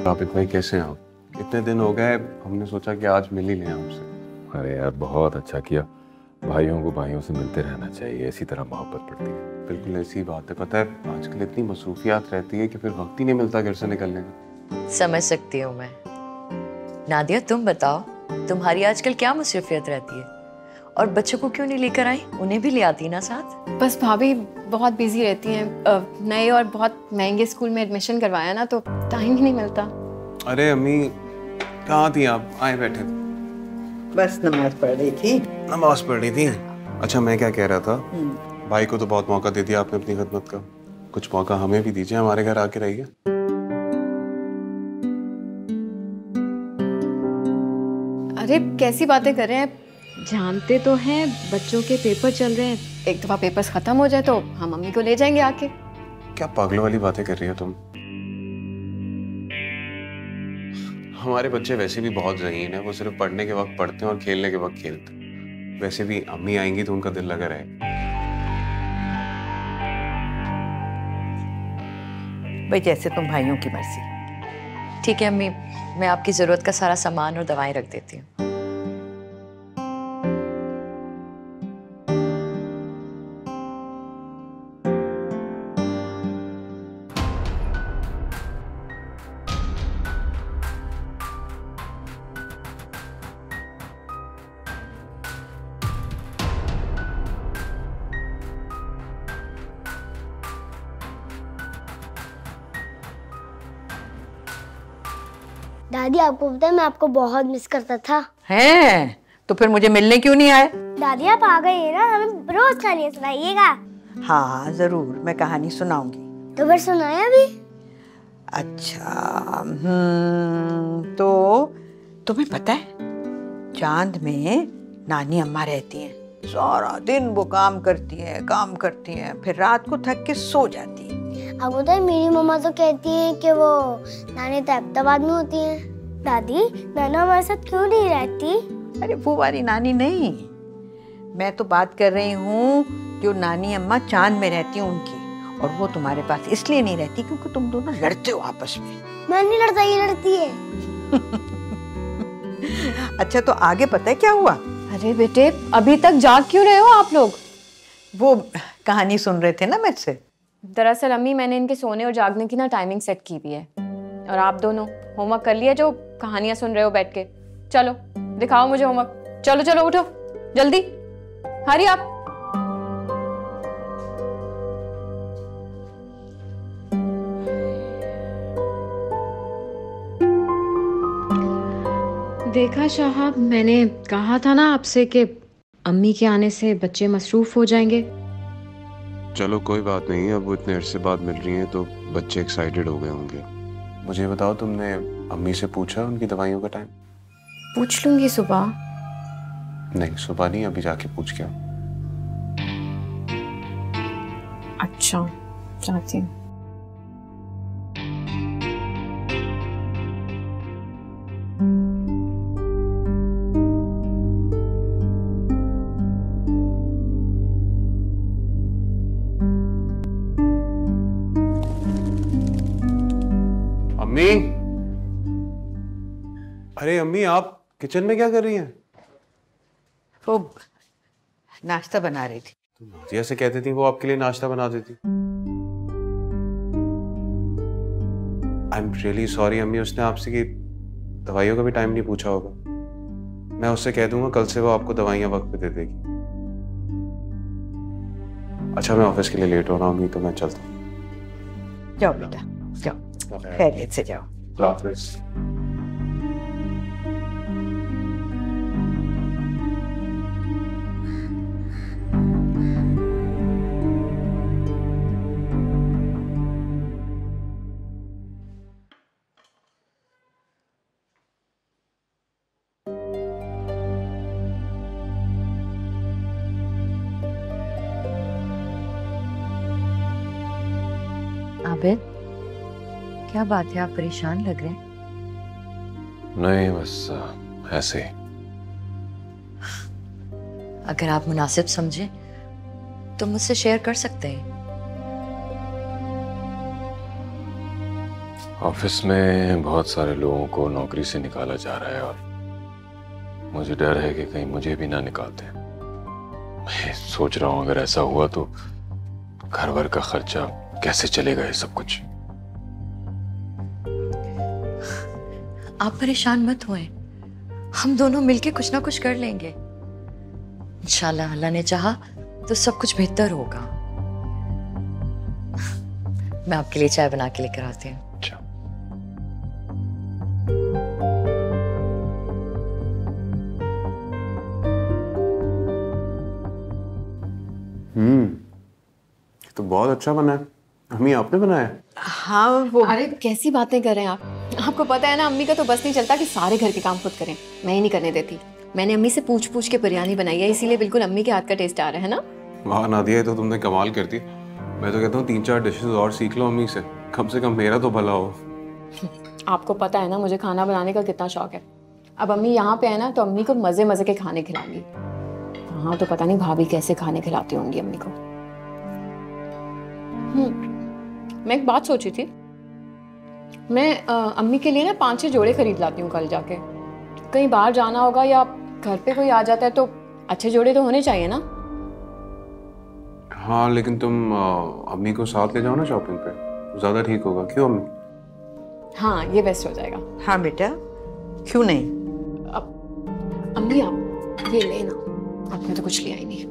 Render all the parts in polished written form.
आबिद भाई कैसे हैं आप? इतने दिन हो गए, हमने सोचा कि आज मिल ही लें आपसे। अरे यार बहुत अच्छा किया। भाइयों को भाइयों से मिलते रहना चाहिए, इसी तरह मोहब्बत बढ़ती है। बिल्कुल ऐसी बात है। पता है आजकल इतनी मसरूफियात रहती है कि फिर वक्त ही नहीं मिलता घर से निकलने का। समझ सकती हूँ मैं। नादिया तुम बताओ, तुम्हारी आजकल क्या मसरूफियत रहती है? और बच्चों को क्यों नहीं लेकर आई? उन्हें भी ले आती ना साथ। बस भाभी बहुत बिजी रहती हैं, नए और बहुत महंगे स्कूल में एडमिशन करवाया ना, तो टाइम ही नहीं मिलता। अरे अम्मी कहाँ थी आप? आए बैठे। बस नमाज पढ़ रही थी। नमाज पढ़ रही थी? अच्छा मैं क्या कह रहा था, भाई को तो बहुत मौका दे दिया आपने अपनी खिदमत का, कुछ मौका हमें भी दीजिए, हमारे घर आके रहिए। अरे कैसी बातें कर रहे हैं, जानते तो हैं बच्चों के पेपर चल रहे हैं। एक दफा पेपर्स खत्म हो जाए तो हम मम्मी को ले जाएंगे आके। क्या पागलों वाली बातें कर रही हो तुम? हमारे बच्चे वैसे भी बहुत ज़हीन है, वो सिर्फ पढ़ने के वक्त पढ़ते हैं और खेलने के वक्त खेलते हैं। वैसे भी अम्मी आएंगी तो उनका दिल लगा रहेगा। भाई जैसे तुम भाइयों की मर्जी। ठीक है अम्मी, मैं आपकी जरूरत का सारा सामान और दवाएं रख देती हूँ। दादी आपको पता है मैं आपको बहुत मिस करता था। हैं तो फिर मुझे मिलने क्यों नहीं आए? दादी आप आ गई है ना, हमें रोज कहानियां सुनाइएगा। हाँ जरूर, मैं कहानी सुनाऊंगी। तो फिर सुनाए अभी। अच्छा तो तुम्हें पता है चांद में नानी अम्मा रहती हैं। सारा दिन वो काम करती हैं, फिर रात को थक के सो जाती हैं। आपको पता है मेरी मम्मा तो कहती हैं कि वो नानी तो अहमदाबाद में होती हैं। दादी नाना हमारे साथ क्यों नहीं रहती? अरे वो वाली नानी नहीं, मैं तो बात कर रही हूँ जो नानी अम्मा चांद में रहती हैं उनकी। और वो तुम्हारे पास इसलिए नहीं रहती क्योंकि तुम दोनों लड़ते हो आपस में। मैं नहीं लड़ता, ये लड़ती है। अच्छा तो आगे पता है क्या हुआ? अरे बेटे अभी तक जाग क्यों रहे हो आप लोग? वो कहानी सुन रहे थे ना मुझसे। दरअसल अम्मी मैंने इनके सोने और जागने की ना टाइमिंग सेट की हुई है। और आप दोनों होमवर्क कर लिया जो कहानियां सुन रहे हो बैठ के? चलो दिखाओ मुझे होमवर्क। चलो चलो उठो जल्दी, हरी आप। देखा साहब, मैंने कहा था ना आपसे कि अम्मी के आने से बच्चे मसरूफ हो जाएंगे। चलो कोई बात नहीं, अब वो इतने अरसे बाद मिल रही हैं तो बच्चे एक्साइटेड हो गए होंगे। मुझे बताओ, तुमने अम्मी से पूछा उनकी दवाइयों का टाइम? पूछ लूंगी सुबह। नहीं सुबह नहीं, अभी जाके पूछ के आओ। अच्छा जाती हूँ। अम्मी, अरे अम्मी आप किचन में क्या कर रही हैं? वो नाश्ता बना रही थी। तो नादिया से कहती थी वो आपके लिए नाश्ता बना देती। आई एम रियली सॉरी अम्मी, उसने आपसे कि दवाइयों का भी टाइम नहीं पूछा होगा। मैं उससे कह दूंगा कल से वो आपको दवाइयां वक्त पे दे देगी। अच्छा मैं ऑफिस के लिए लेट हो रहा हूँ अम्मी, तो मैं चलता हूँ। जाओ बेटा जाओ, खैरियत से जाओ। आबिद क्या बात है, आप परेशान लग रहे हैं? नहीं बस ऐसे ही। अगर आप मुनासिब समझे तो मुझसे शेयर कर सकते हैं। ऑफिस में बहुत सारे लोगों को नौकरी से निकाला जा रहा है और मुझे डर है कि कहीं मुझे भी ना निकालते। मैं सोच रहा हूँ अगर ऐसा हुआ तो घर वर का खर्चा कैसे चलेगा ये सब कुछ। आप परेशान मत होएं, हम दोनों मिलके कुछ ना कुछ कर लेंगे। इंशाल्लाह अल्लाह ने चाहा तो सब कुछ बेहतर होगा। मैं आपके लिए चाय बना के लेकर आती हूँ। अच्छा। तो बहुत अच्छा बना है। अम्मी आपने बनाया? हाँ वो अरे कैसी बातें कर रहे हैं आप? आपको पता है ना, अम्मी का तो बस नहीं चलता कि सारे घर के काम खुद करें। मैं ही नहीं करने देती। मैंने अम्मी से पूछ पूछ के बिरयानी बनाई है, इसीलिए बिल्कुल अम्मी के हाथ का टेस्ट आ रहा है ना। वाह नादिया, तो तुमने कमाल कर दी। मैं तो कहता हूँ 3-4 डिशेस और सीख लो अम्मी से कम मेरा तो भला हो। आपको पता है ना मुझे खाना बनाने का कितना शौक है। अब अम्मी यहाँ पे है ना, तो अम्मी को मजे मजे के खाने खिलाऊंगी। हाँ तो पता नहीं भाभी कैसे खाने खिलाती होंगी अम्मी को। मैं एक बात सोची थी, मैं अम्मी के लिए ना 5-6 जोड़े खरीद लाती हूँ कल जाके। कहीं बाहर जाना होगा या घर पे कोई आ जाता है तो अच्छे जोड़े तो होने चाहिए ना। हाँ लेकिन तुम अम्मी को साथ ले जाओ ना शॉपिंग पे, ज्यादा ठीक होगा। क्यों अम्मी? हाँ ये बेस्ट हो जाएगा। हाँ बेटा, क्यों नहीं। अब अम्मी आप ये लेना, आपने तो कुछ लिया ही नहीं।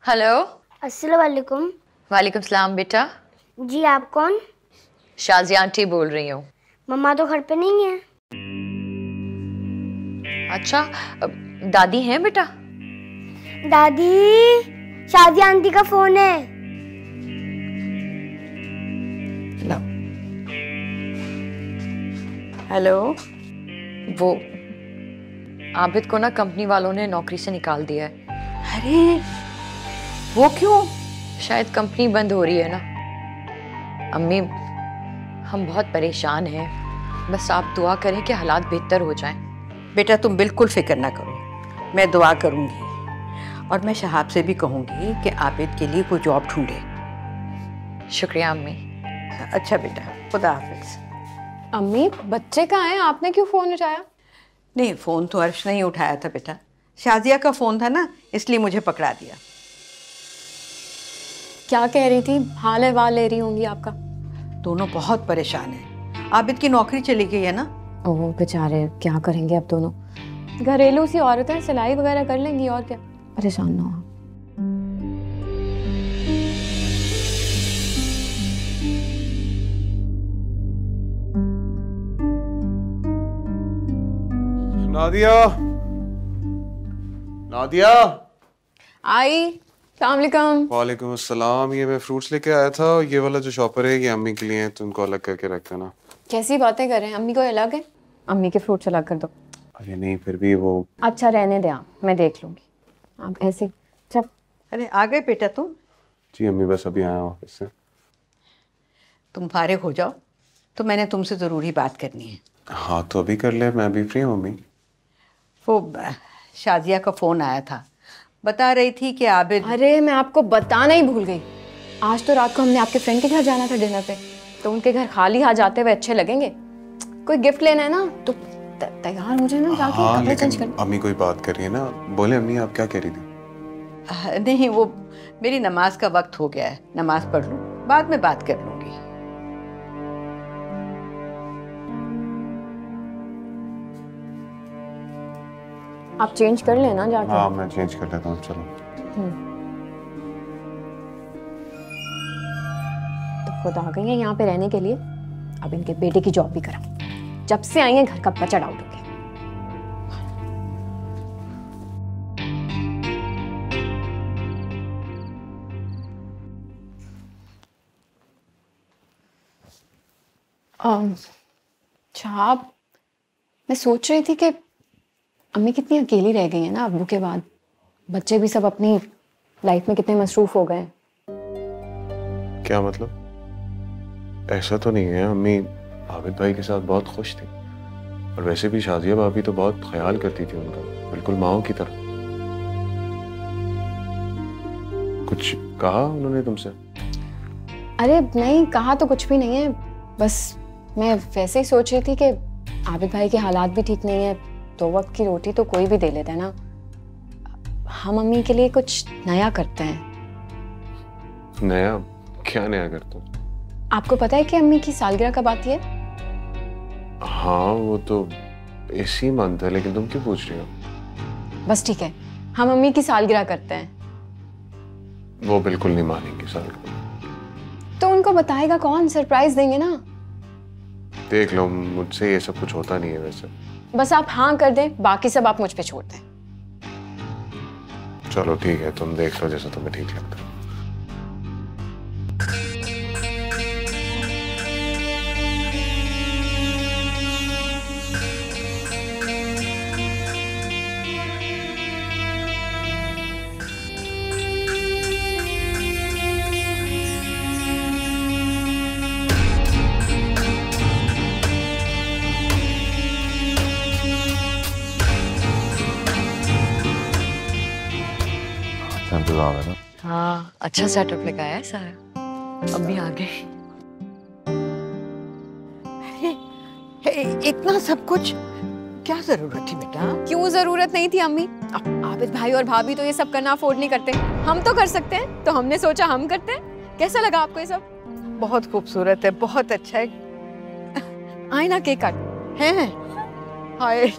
हेलो। अस्सलाम वालेकुम। वालेकुम सलाम बेटा। जी आप कौन? शाजिया आंटी बोल रही हूँ। मम्मा तो घर पे नहीं है। अच्छा, दादी हैं बेटा? दादी, शाजिया आंटी का फोन है। लो। हेलो। वो आबिद को ना कंपनी वालों ने नौकरी से निकाल दिया है। अरे वो क्यों? शायद कंपनी बंद हो रही है ना। अम्मी हम बहुत परेशान हैं, बस आप दुआ करें कि हालात बेहतर हो जाएं। बेटा तुम बिल्कुल फिक्र ना करो, मैं दुआ करूंगी और मैं शहाब से भी कहूंगी कि आबिद के लिए कोई जॉब ढूंढे। शुक्रिया अम्मी। अच्छा बेटा, खुदा हाफिज। अम्मी बच्चे कहाँ हैं? आपने क्यों फोन उठाया? नहीं फोन तो अर्श नहीं उठाया था बेटा, शाजिया का फोन था ना, इसलिए मुझे पकड़ा दिया। क्या कह रही थी? हाल अहवाल ले रही होंगी आपका। दोनों बहुत परेशान हैं। आबिद की नौकरी चली गई है ना। ओह बेचारे, क्या करेंगे अब दोनों? घरेलू सी औरत है, सिलाई वगैरह कर लेंगी और क्या। परेशान ना हो। नादिया, नादिया। आई। अस्सलाम वालेकुम। वालेकुम अस्सलाम। ये मैं फ्रूट्स लेके आया था, ये वाला जो शॉपर है ये अम्मी के लिए है, तो उनको अलग करके रख देना। कैसी बातें कर रहे हैं? अम्मी को अलग है? अम्मी के फ्रूट्स अलग कर दो। अरे नहीं, फिर भी वो। अच्छा रहने दे, आप मैं देख लूंगी। आप ऐसे चल। अरे आ गए बेटा तुम? जी अम्मी, बस अभी आया ऑफिस से। तुम फारिग हो जाओ, तो मैंने तुमसे ज़रूरी बात करनी है। हाँ तो अभी कर ले, मैं भी फ्री हूँ अम्मी। वो शाजिया का फ़ोन आया था, बता रही थी कि आबिद। अरे मैं आपको बताना ही भूल गई। आज तो रात को हमने आपके फ्रेंड के घर जाना था डिनर पे, तो उनके घर खाली हाथ जाते हुए अच्छे लगेंगे। कोई गिफ्ट लेना है ना तो तैयार हो जाए ना जाके। हाँ कपड़े चेंज लेकिन कर। अम्मी कोई बात कर रही है ना। बोले अम्मी, आप क्या कह रही थी? नहीं वो मेरी नमाज का वक्त हो गया है, नमाज पढ़ लूँ, बाद में बात कर लूँगी। आप चेंज कर लेना जाके। हाँ मैं चेंज कर लेता हूँ, चलो। तो खुद आ गई है यहाँ पे रहने के लिए। अब इनके बेटे की जॉब भी करा। जब से आई है घर का बचा डाउट हो गया। छाप, मैं सोच रही थी कि अम्मी कितनी अकेली रह गई है ना अब्बू के बाद। बच्चे भी सब अपनी लाइफ में कितने मसरूफ हो गए हैं। क्या मतलब? ऐसा तो नहीं है, अम्मी आबिद भाई के साथ बहुत खुश थी और वैसे भी शाजिया भाभी तो बहुत ख्याल करती थी उनका, बिल्कुल माओ की तरह। कुछ कहा उन्होंने तुमसे? अरे नहीं, कहा तो कुछ भी नहीं है, बस मैं वैसे ही सोच रही थी कि आबिद भाई के हालात भी ठीक नहीं है, 2 वक्त की रोटी तो कोई भी दे लेता है ना। हम अम्मी के लिए कुछ नया करते हैं। नया? क्या नया करते हो? आपको पता है कि अम्मी की सालगिरह कब आती है? हाँ वो तो इसी मंथ है, लेकिन तुम क्यों पूछ रही हो? बस ठीक है, हम अम्मी की सालगिरह करते हैं। वो बिल्कुल नहीं मानेंगे सालगिरह। तो उनको बताएगा कौन? सरप्राइज देंगे ना। देख लो, मुझसे ये सब कुछ होता नहीं है वैसे। बस आप हाँ कर दें, बाकी सब आप मुझ पे छोड़ दें। चलो ठीक है, तुम देख लो जैसा तुम्हें ठीक लगता है। इंतजाम है ना? हाँ, अच्छा सेटअप लगाया है सारा। अम्मी आ गई। इतना सब कुछ क्या जरूरत थी बेटा? क्यों जरूरत नहीं थी अम्मी? आबिद भाई और भाभी तो ये सब करना अफोर्ड नहीं करते, हम तो कर सकते हैं, तो हमने सोचा हम करते हैं। कैसा लगा आपको ये सब? बहुत खूबसूरत है, बहुत अच्छा है। आए ना केक काट हैं? हाय।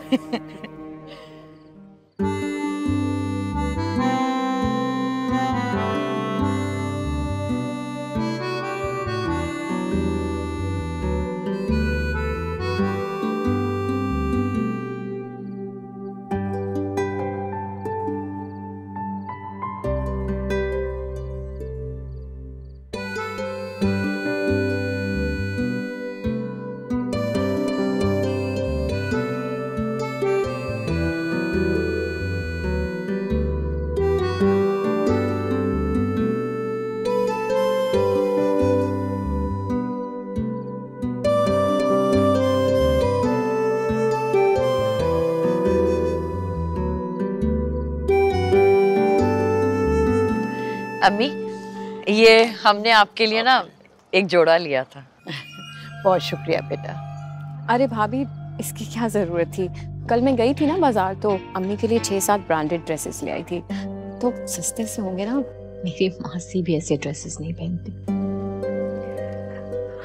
अम्मी, ये हमने आपके लिए ना एक जोड़ा लिया था। बहुत शुक्रिया बेटा। अरे भाभी, इसकी क्या जरूरत थी? कल मैं गई थी ना बाजार, तो अम्मी के लिए 6-7 ब्रांडेड ड्रेसेस ले आई थी, तो सस्ते से होंगे ना। मेरी मासी भी ऐसे ड्रेसेस नहीं पहनती।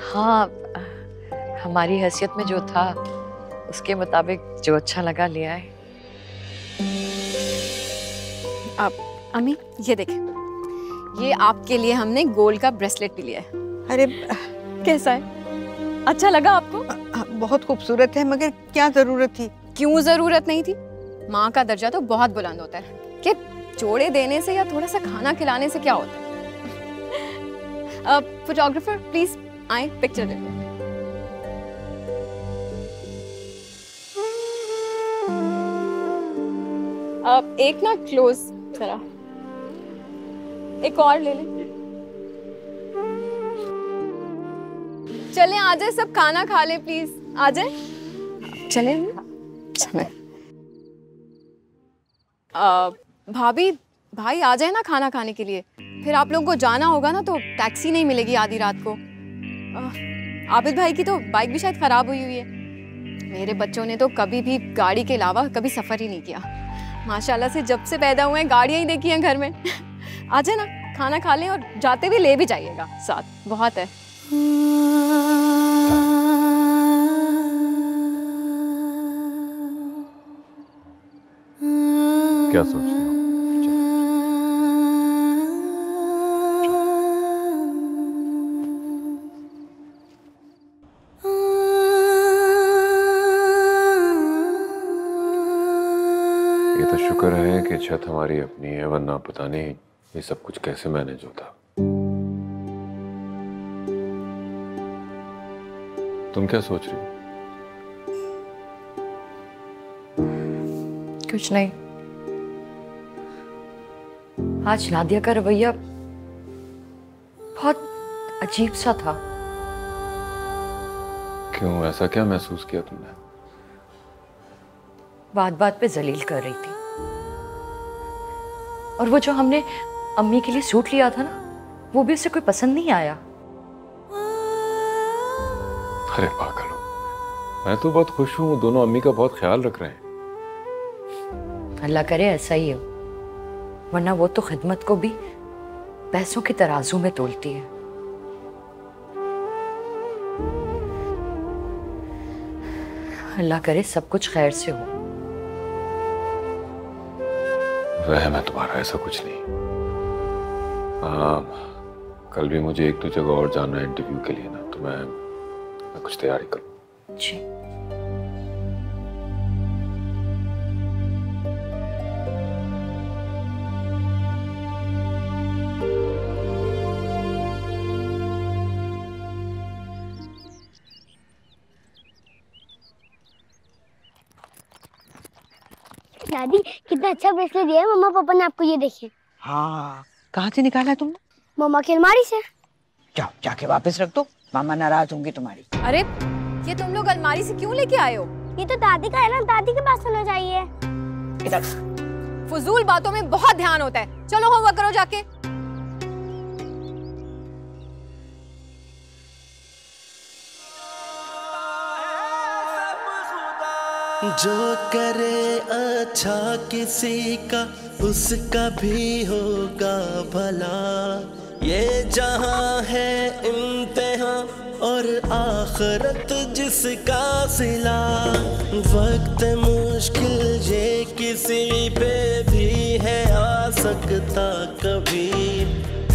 हाँ, हमारी हैसियत में जो था उसके मुताबिक जो अच्छा लगा ले आए। अब अम्मी ये देखें, ये आपके लिए हमने गोल्ड का ब्रेसलेट भी लिया है। अरे कैसा है? अच्छा लगा आपको? बहुत खूबसूरत है, मगर क्या जरूरत थी? क्यों जरूरत नहीं थी? माँ का दर्जा तो बहुत बुलंद होता है कि जोड़े देने से या थोड़ा सा खाना खिलाने से क्या होता है। फोटोग्राफर प्लीज आए, पिक्चर लेते हैं। अब एक ना क्लोज जरा, एक और ले ले। चले आ जाए, सब खाना खा ले प्लीज, आ जाए। चले चले। भाभी भाई आ जाए ना खाना खाने के लिए, फिर आप लोगों को जाना होगा ना, तो टैक्सी नहीं मिलेगी आधी रात को। आबिद भाई की तो बाइक भी शायद खराब हुई है। मेरे बच्चों ने तो कभी भी गाड़ी के अलावा कभी सफर ही नहीं किया। माशाल्लाह से जब से पैदा हुए हैं गाड़ियां ही देखी हैं घर में। आ जाए ना, खाना खा लें और जाते भी ले भी जाइएगा साथ, बहुत है। क्या सोच रहे हो? ये तो शुक्र है कि छत हमारी अपनी है, वरना पता नहीं ये सब कुछ कैसे मैनेज होता। तुम क्या सोच रही हो? कुछ नहीं। आज नादिया का रवैया बहुत अजीब सा था। क्यों, ऐसा क्या महसूस किया तुमने? बात बात पे जलील कर रही थी। और वो जो हमने अम्मी के लिए सूट लिया था ना, वो भी उसे कोई पसंद नहीं आया। अरे पागल हो, मैं तो बहुत खुश हूँ, दोनों अम्मी का बहुत ख्याल रख रहे हैं। अल्लाह करे ऐसा ही हो, वरना वो तो खिदमत को भी पैसों के तराजू में तोलती है। अल्लाह करे सब कुछ खैर से हो। रहम है तुम्हारा, ऐसा कुछ नहीं। कल भी मुझे एक दो जगह और जाना है इंटरव्यू के लिए ना, तो मैं कुछ तैयारी करूँ। जी। दादी कितना अच्छा ब्रेसलेट दिया है मम्मा पापा ने आपको, ये देखिए। हाँ, कहाँ से निकाला तुमने? मम्मा की अलमारी से। जाओ जाके वापस रख दो, मामा नाराज होंगे तुम्हारी। अरे ये तुम लोग अलमारी से क्यों लेके आए हो? ये तो दादी का है ना, दादी के पास होना चाहिए। इधर फजूल बातों में बहुत ध्यान होता है। चलो होमवर्क करो जाके। जो करे अच्छा किसी का उसका भी होगा भला। ये जहां है इम्तिहान और आखिरत जिसका सिला। वक्त मुश्किल ये किसी पे भी है आ सकता कभी।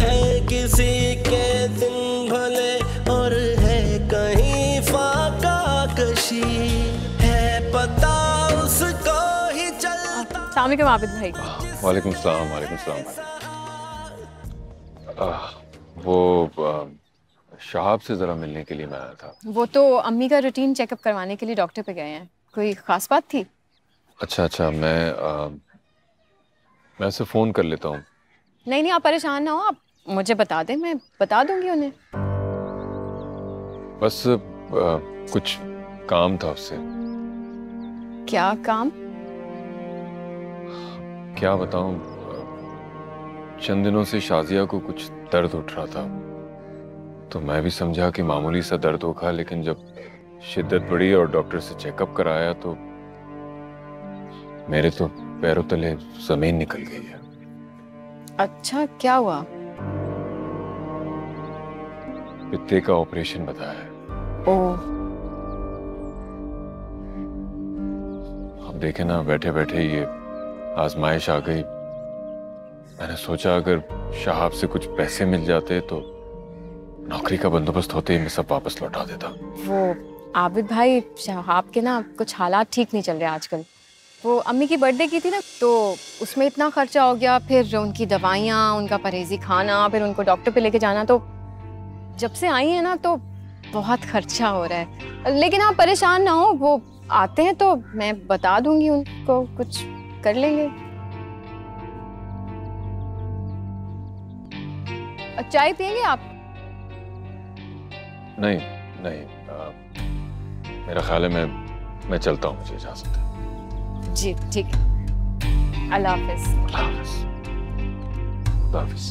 है किसी के दिन भले और है कहीं फाका कशी। है पता उसको ही चलता। अस्सलाम वालेकुम आबिद भाई। वालेकुम सलाम, वालेकुम सलाम। वो शहाब से जरा मिलने के लिए मैं आया था। वो तो अम्मी का रूटीन चेकअप करवाने के लिए डॉक्टर पे गए हैं। कोई खास बात थी? अच्छा, मैं उसे फोन कर लेता हूँ। नहीं आप परेशान ना हो, आप मुझे बता दें, मैं बता दूंगी उन्हें। बस कुछ काम था उससे। क्या काम? क्या बताऊं, चंद दिनों से शाजिया को कुछ दर्द उठ रहा था, तो मैं भी समझा कि मामूली सा दर्द होगा, लेकिन जब शिद्दत बढ़ी और डॉक्टर से चेकअप कराया तो मेरे तो पैरों तले जमीन निकल गई है। अच्छा, क्या हुआ? पित्ते का ऑपरेशन बताया है। ओह, अब देखे ना, बैठे बैठे ये आजमाइश आ गई। मैंने सोचा अगर शहाब से कुछ पैसे मिल जाते तो नौकरी का बंदोबस्त होते ही मैं सब वापस लौटा देता। वो आबिद भाई, शहाब के ना कुछ हालात ठीक नहीं चल रहे आजकल। वो अम्मी की बर्थडे की थी ना, तो उसमें इतना खर्चा हो गया, फिर उनकी दवाइयाँ, उनका परहेजी खाना, फिर उनको डॉक्टर पे लेके जाना। तो जब से आई है ना तो बहुत खर्चा हो रहा है। लेकिन आप परेशान ना हो, वो आते हैं तो मैं बता दूंगी उनको, कुछ कर लेंगे। चाय पियेंगे आप? नहीं, मेरा ख्याल है मैं चलता हूँ, मुझे इजाजत है। जी ठीक है, अल्लाह हाफिज। अल्लाह हाफिज। अल्लाह हाफिज।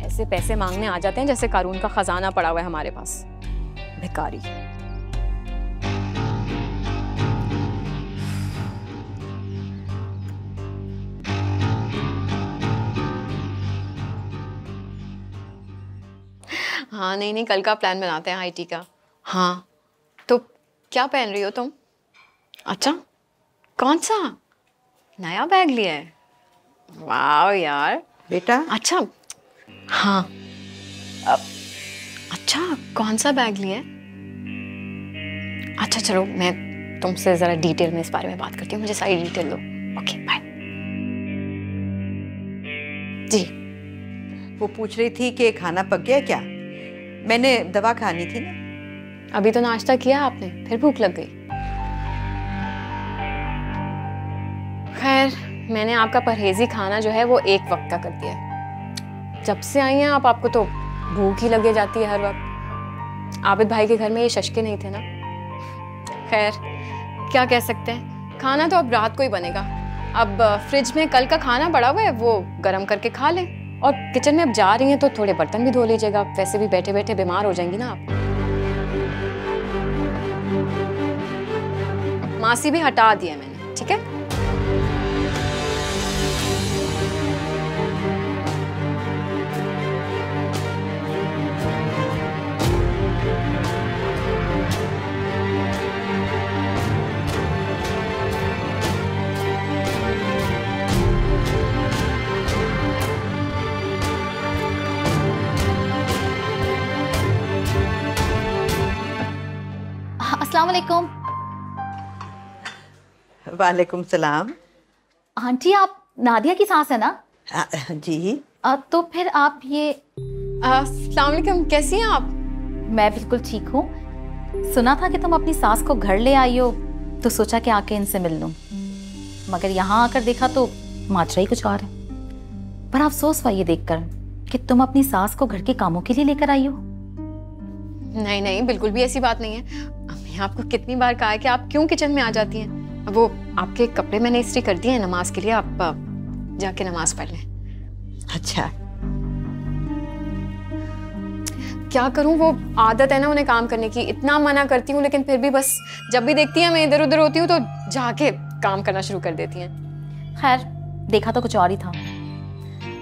ऐसे पैसे मांगने आ जाते हैं जैसे कारून का खजाना पड़ा हुआ है हमारे पास। भिखारी। हाँ नहीं कल का प्लान बनाते हैं आईटी का। हाँ तो क्या पहन रही हो तुम? अच्छा, कौन सा नया बैग लिया है? वाह यार बेटा। अच्छा हाँ, अच्छा कौन सा बैग लिया है? अच्छा चलो, मैं तुमसे जरा डिटेल में इस बारे में बात करती हूँ, मुझे सारी डिटेल दो। Okay bye. जी। वो पूछ रही थी कि खाना पक गया क्या? मैंने दवा खानी थी ना। अभी तो नाश्ता किया आपने, फिर भूख लग गई? खैर, मैंने आपका परहेजी खाना जो है वो एक वक्त का कर दिया है। जब से आई हैं आप, आपको तो भूख ही लगे जाती है हर वक्त। आबिद भाई के घर में ये शशके नहीं थे ना। खैर, क्या कह सकते हैं, खाना तो अब रात को ही बनेगा। अब फ्रिज में कल का खाना पड़ा हुआ है, वो गर्म करके खा लें। और किचन में अब जा रही हैं तो थोड़े बर्तन भी धो लीजिएगा, वैसे भी बैठे बैठे बीमार हो जाएंगी ना आप। मासी भी हटा दी है मैंने, ठीक है? अस्सलाम वालेकुम। वालेकुम सलाम। आंटी, आप नादिया की सास है ना? जी। तो फिर आप ये अस्सलाम वालेकुम, कैसी हैं आप? मैं बिल्कुल ठीक हूँ। सुना था कि तुम अपनी सास को घर ले आई हो, तो सोचा कि आके इनसे मिल लूं। मगर यहाँ आकर देखा तो माजरा ही कुछ और है। पर अफसोस हुआ ये देखकर कि तुम अपनी सास को घर के कामों के लिए लेकर आई हो। नहीं नहीं, बिल्कुल भी ऐसी बात नहीं है। अम्मी, आपको कितनी बार कहा है कि आप क्यों किचन में आ जाती हैं? वो आपके कपड़े मैंने इस्त्री कर दिए हैं नमाज के लिए, आप जाके नमाज पढ़ लें। अच्छा। क्या करूं, वो आदत है ना उन्हें काम करने की। इतना मना करती हूँ लेकिन फिर भी बस जब भी देखती है मैं इधर उधर होती हूँ तो जाके काम करना शुरू कर देती हैं। खैर, देखा तो कुछ और ही था।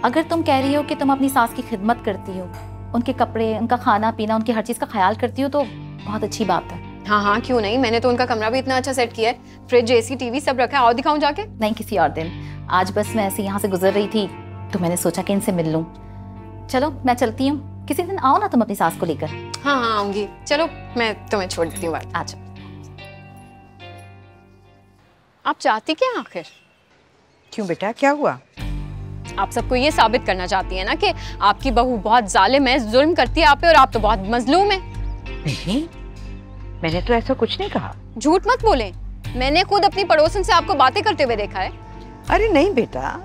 अगर तुम कह रही हो कि तुम अपनी सास की खिदमत करती हो, उनके कपड़े, उनका खाना पीना, उनकी हर चीज़ का ख्याल करती हो, तो बहुत अच्छी बात है। हाँ हाँ, क्यों नहीं। मैंने तो उनका कमरा भी इतना अच्छा सेट किया है, फ्रिज, एसी, टीवी सब रखा है। और दिखाऊं जाके? नहीं, किसी और दिन। आज बस मैं ऐसे यहाँ से गुजर रही थी तो मैंने सोचा कि इनसे मिल लूं। चलो मैं चलती हूँ, किसी दिन आओ ना तुम अपनी सास को लेकर। हाँ हाँ आऊंगी। चलो मैं तुम्हें छोड़ देती हूँ। अच्छा। आप चाहती क्या आखिर? क्यों बेटा, क्या हुआ? आप सबको ये साबित करना चाहती है ना कि आपकी बहू बहुत जालिम है, जुल्म करती है आप पे, और आप तो बहुत मजलूम है। नहीं, मैंने तो ऐसा कुछ नहीं कहा। झूठ मत बोलें, मैंने खुद अपनी पड़ोसन से आपको बातें करते हुए देखा है। अरे नहीं बेटा,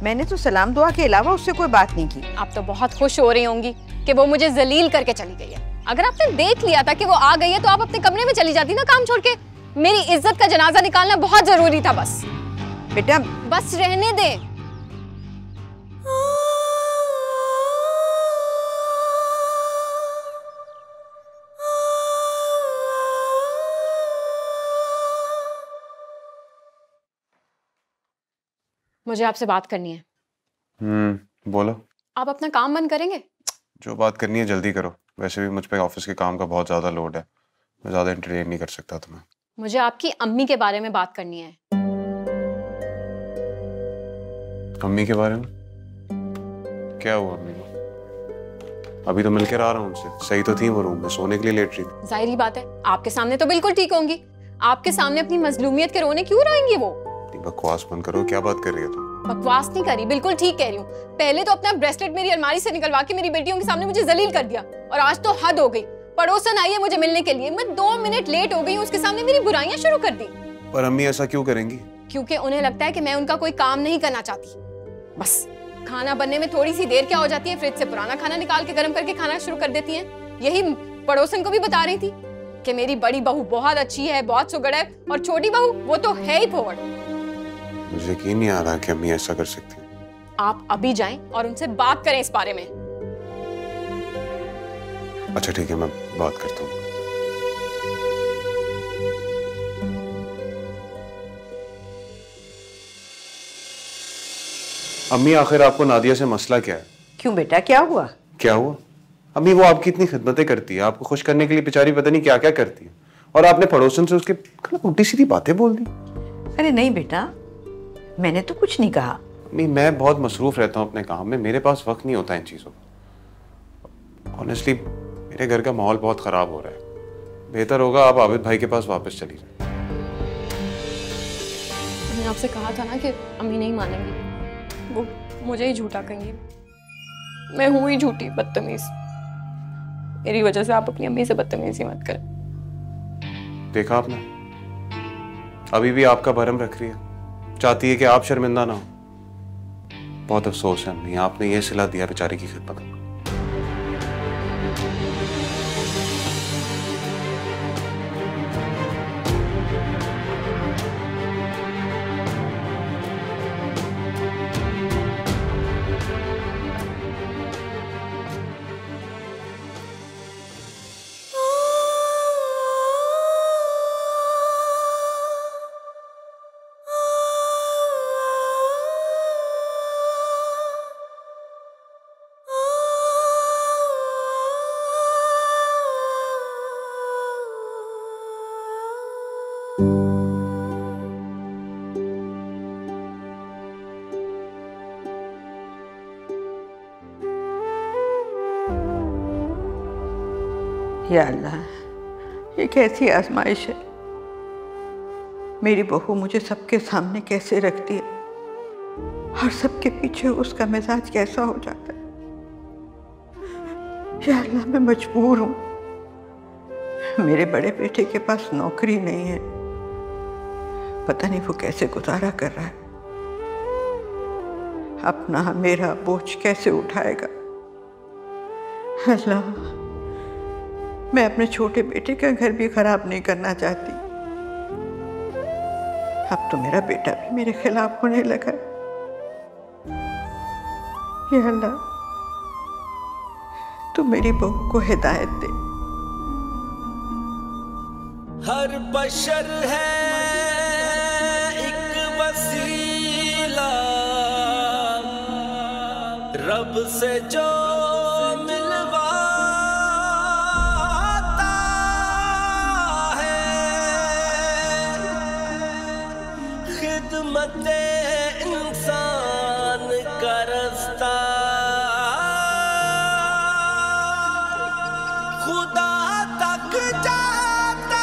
मैंने तो सलाम दुआ के अलावा उससे कोई बात नहीं की। आप तो बहुत खुश हो रही होंगी कि वो मुझे जलील करके चली गई है। अगर आपने देख लिया था कि वो आ गई है तो आप अपने कमरे में चली जाती ना काम छोड़ के। मेरी इज्जत का जनाजा निकालना बहुत जरूरी था। बस बेटा, बस रहने दे। मुझे आपसे बात करनी है। बोलो। आप अपना काम बंद करेंगे? जो बात करनी है जल्दी करो, वैसे भी मुझ पे ऑफिस के काम का बहुत ज्यादा लोड है, मैं ज्यादा एंटरटेन नहीं कर सकता तुम्हें। मुझे आपकी अम्मी के बारे में बात करनी है। अम्मी के बारे में? क्या हुआ अम्मी को? अभी तो मिलकर आ रहा हूँ उनसे, सही तो थी वो रूम में, सोने के लिए लेट रही थी। जाहिर बात है, आपके सामने तो बिल्कुल ठीक होंगी, आपके सामने अपनी मजलूमियत के रोने क्यों रोएंगी वो? बकवास बंद करो, क्या बात कर रही है तुम? बकवास नहीं करी, बिल्कुल ठीक कह रही हूँ। पहले तो अपना ब्रेसलेट मेरी अलमारी से निकलवा के मेरी बेटियों के सामने मुझे जलील कर दिया, और आज तो हद हो गई। पड़ोसन आई है मुझे मिलने के लिए, मैं 2 मिनट लेट हो गई हूँ, उसके सामने मेरी बुराइयां शुरू कर दी। पर अम्मी ऐसा क्यों करेंगी? क्योंकि उन्हें लगता है कि मैं उनका कोई काम नहीं करना चाहती। बस खाना बनने में थोड़ी सी देर क्या हो जाती है, फ्रिज से पुराना खाना निकाल के गर्म करके खाना शुरू कर देती हैं। यही पड़ोसन को भी बता रही थी कि मेरी बड़ी बहू बहुत अच्छी है, बहुत सुगड़ है, और छोटी बहू वो तो है ही फोड़। मुझे यकीन नहीं आ रहा कि अम्मी ऐसा कर सकती है। आप अभी जाएं और उनसे बात करें इस बारे में। अच्छा ठीक है, मैं बात करता हूँ। अम्मी, आखिर आपको नादिया से मसला क्या है? क्यों बेटा, क्या हुआ? क्या हुआ? अम्मी, वो आपकी इतनी खिदमतें करती है, आपको खुश करने के लिए बेचारी पता नहीं क्या क्या करती है, और आपने पड़ोसन से उसके उल्टी सीधी बातें बोल दी। अरे नहीं बेटा, मैंने तो कुछ नहीं कहा। अम्मी, मैं बहुत मसरूफ रहता हूँ अपने काम में, मेरे पास वक्त नहीं होता इन चीजों का। ऑनेस्टली मेरे घर का माहौल बहुत खराब हो रहा है, बेहतर होगा आप आबिद भाई के पास वापस चली जाए। मैंने आपसे कहा था ना कि अम्मी नहीं मानेंगी, वो मुझे ही झूठा कहेंगी। मैं हूं ही झूठी, बदतमीज। मेरी वजह से आप अपनी अम्मी से बदतमीजी मत करें। देखा आपने, अभी भी आपका भरम रख रही है। चाहती है कि आप शर्मिंदा ना हो। बहुत अफसोस है अम्मी, आपने ये सिला दिया बेचारी की खिदमत में। या अल्लाह, ये कैसी आजमाइश है। मेरी बहू मुझे सबके सामने कैसे रखती है और सबके पीछे उसका मिजाज कैसा हो जाता है। या अल्लाह, मैं मजबूर हूँ। मेरे बड़े बेटे के पास नौकरी नहीं है, पता नहीं वो कैसे गुजारा कर रहा है, अपना मेरा बोझ कैसे उठाएगा। अल्लाह, मैं अपने छोटे बेटे का घर भी खराब नहीं करना चाहती। अब तो मेरा बेटा भी मेरे खिलाफ होने लगा। या अल्लाह, तू मेरी बहू को हिदायत दे। हर बशर है एक वसीला, रब से जो इंसान का रास्ता खुदा तक जाता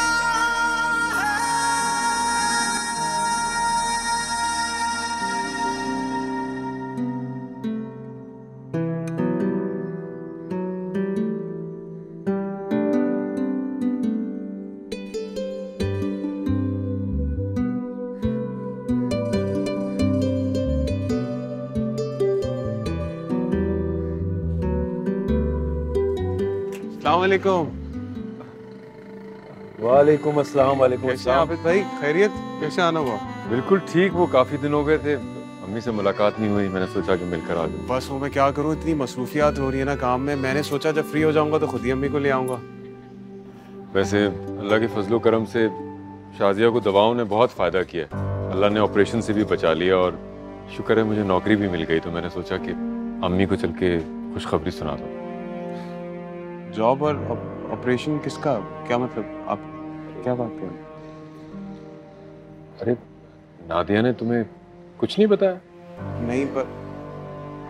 अस्सलामुअलैकुम। वालेकुम अस्सलाम। वालेकुम कैसे अस्सलाम। आबिद भाई, खैरियत? कैसे आना हुआ? बिल्कुल ठीक, वो काफी दिन हो गए थे, अम्मी से मुलाकात नहीं हुई, मैंने सोचा कि मिलकर आ जाऊं। बस वो मैं क्या करूं, इतनी मसरूफियात हो रही है ना काम में। मैंने सोचा जब फ्री हो जाऊंगा तो खुद ही अम्मी को ले आऊंगा। वैसे अल्लाह के फजलो करम से शाजिया को दवाओं ने बहुत फ़ायदा किया है। अल्लाह ने ऑपरेशन से भी बचा लिया और शुक्र है मुझे नौकरी भी मिल गई। तो मैंने सोचा कि अम्मी को चल के खुशखबरी सुना दूं। जॉब और ऑपरेशन किसका? क्या मतलब, आप क्या बात कर रहे हैं? अरे नादिया ने तुम्हें कुछ नहीं बताया? नहीं, पर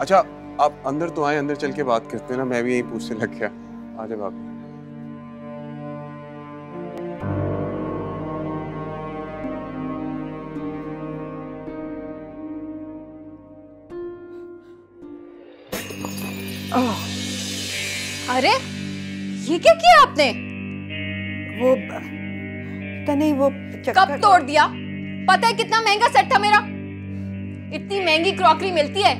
अच्छा आप अंदर तो आए, अंदर चल के बात करते हैं ना, मैं भी यही पूछने लग गया। आ जाओ आप। अरे ये क्या किया आपने? वो पता नहीं, वो कब तोड़ दिया? पता है कितना महंगा सेट था मेरा? इतनी महंगी क्रॉकरी मिलती है,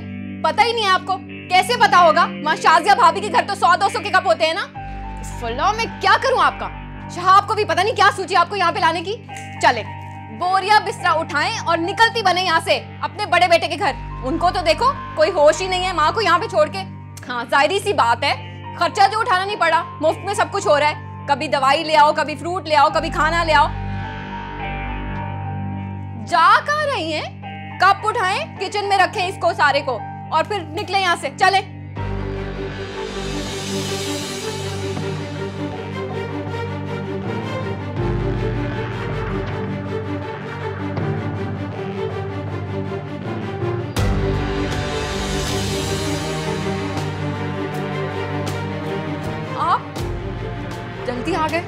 पता ही नहीं है आपको? कैसे पता होगा? माँ शाजिया भाभी के घर तो 100-200 के कप होते हैं ना। फुल्ला मैं क्या करूं आपका? शहाब को भी पता नहीं क्या सूझी आपको यहाँ पे लाने की। चले बोरिया बिस्तरा उठाएं और निकलती बने यहाँ से अपने बड़े बेटे के घर। उनको तो देखो कोई होश ही नहीं है माँ को यहाँ पे छोड़ के। हाँ जाहिर सी बात है, खर्चा जो उठाना नहीं पड़ा, मुफ्त में सब कुछ हो रहा है। कभी दवाई ले आओ, कभी फ्रूट ले आओ, कभी खाना ले आओ। जा कहाँ रही हैं? कप उठाएं, किचन में रखें इसको सारे को और फिर निकले यहाँ से। चले आप जल्दी आ गए।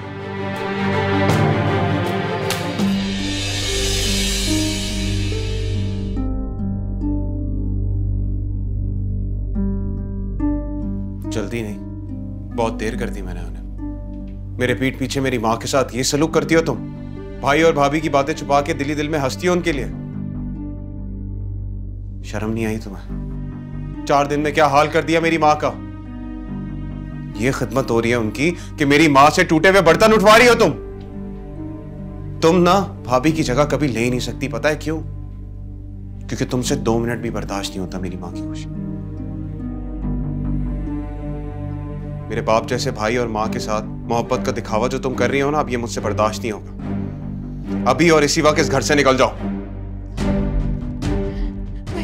जल्दी नहीं, बहुत देर कर दी मैंने उन्हें। मेरे पीठ पीछे मेरी माँ के साथ ये सलूक करती हो तुम? भाई और भाभी की बातें छुपा के दिली दिल में हंसती हो उनके लिए? शर्म नहीं आई तुम्हें? 4 दिन में क्या हाल कर दिया मेरी माँ का। ये खिदमत हो रही है उनकी कि मेरी माँ से टूटे हुए बर्तन उठवा रही हो तुम ना भाभी की जगह कभी ले ही नहीं सकती। पता है क्यों? क्योंकि तुमसे 2 मिनट भी बर्दाश्त नहीं होता मेरी माँ की खुशी। मेरे बाप जैसे भाई और माँ के साथ मोहब्बत का दिखावा जो तुम कर रही हो ना, अब ये मुझसे बर्दाश्त नहीं होगा। अभी और इसी वक्त इस घर से निकल जाओ।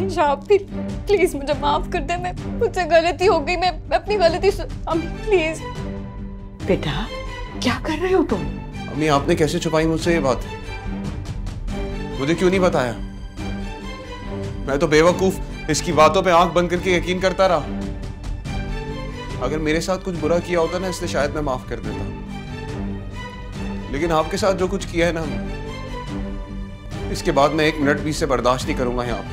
शाह प्लीज मुझे माफ कर दे, मैं मुझसे गलती हो गई, मैं अपनी गलती अम्मी प्लीज। बेटा क्या कर रहे हो तुम? अम्मी आपने कैसे छुपाई मुझसे ये बात? मुझे क्यों नहीं बताया? मैं तो बेवकूफ इसकी बातों पे आंख बंद करके यकीन करता रहा। अगर मेरे साथ कुछ बुरा किया होता ना, इसलिए शायद मैं माफ कर देता, लेकिन आपके साथ जो कुछ किया है ना, इसके बाद मैं 1 मिनट भी इससे बर्दाश्त नहीं करूंगा। यहाँ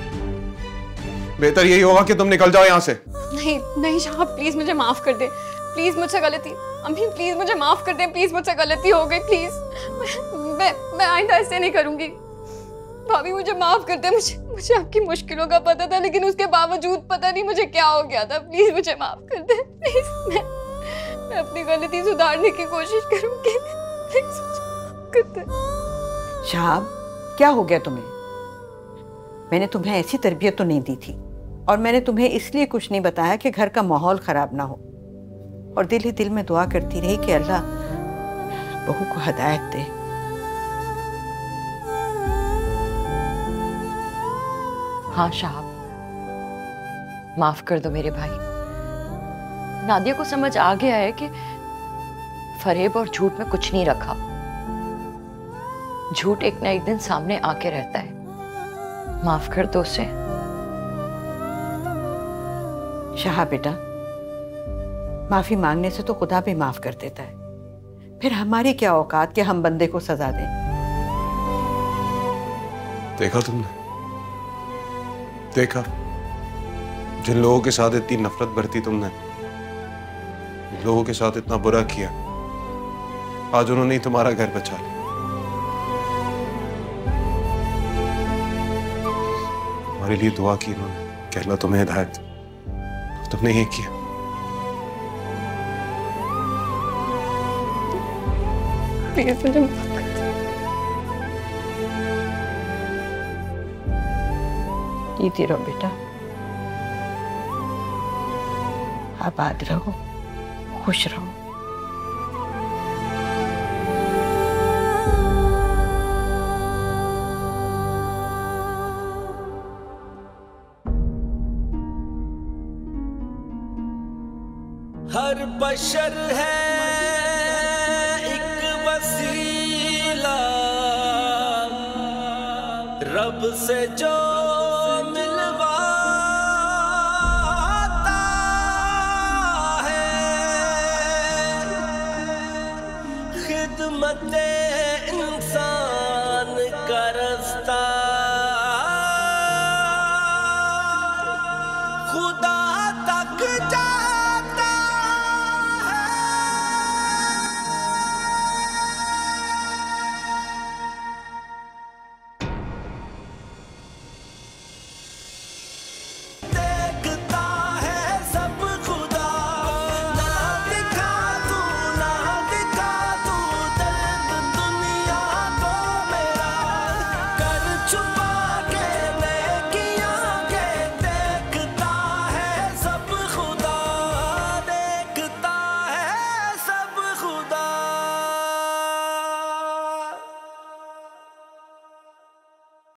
बेहतर यही होगा कि तुम निकल जाओ यहाँ से। नहीं नहीं शाह प्लीज मुझे माफ कर दे, प्लीज मुझसे गलती। अम्मी प्लीज मुझे माफ कर दे, प्लीज मुझसे गलती हो गई, प्लीज मैं आइंदा ऐसे नहीं करूंगी। भाभी मुझे माफ कर दे, मुझे आपकी मुश्किलों का पता था, लेकिन उसके बावजूद पता नहीं मुझे क्या हो गया था। प्लीज मुझे माफ कर दे, प्लीज। मैं अपनी गलती सुधारने की कोशिश करूंगी, प्लीज मुझे माफ कर दे। शाब क्या हो गया तुम्हें? मैंने तुम्हें ऐसी तरबियत तो नहीं दी थी, और मैंने तुम्हें इसलिए कुछ नहीं बताया कि घर का माहौल खराब ना हो, और दिल ही दिल में दुआ करती रही कि अल्लाह बहू को हिदायत दे। हाँ शाह, माफ कर दो मेरे भाई। नादिया को समझ आ गया है कि फरेब और झूठ में कुछ नहीं रखा। झूठ एक ना एक दिन सामने आके रहता है। माफ कर दो उसे। शाह बेटा, माफी मांगने से तो खुदा भी माफ कर देता है, फिर हमारी क्या औकात कि हम बंदे को सजा दें। देखा तुमने? देखा जिन लोगों के साथ इतनी नफरत बरती तुमने, जिन लोगों के साथ इतना बुरा किया, आज उन्होंने ही तुम्हारा घर बचा लिया। तुम्हारे लिए दुआ की उन्होंने कि अल्लाह तुम्हें हिदायत, तुमने ये किया। प्लीज मुझे माफ कर दे। जीती रहो बेटा, आबाद रहो, खुश रहो। हर बशर है एक वसीला, रब से जो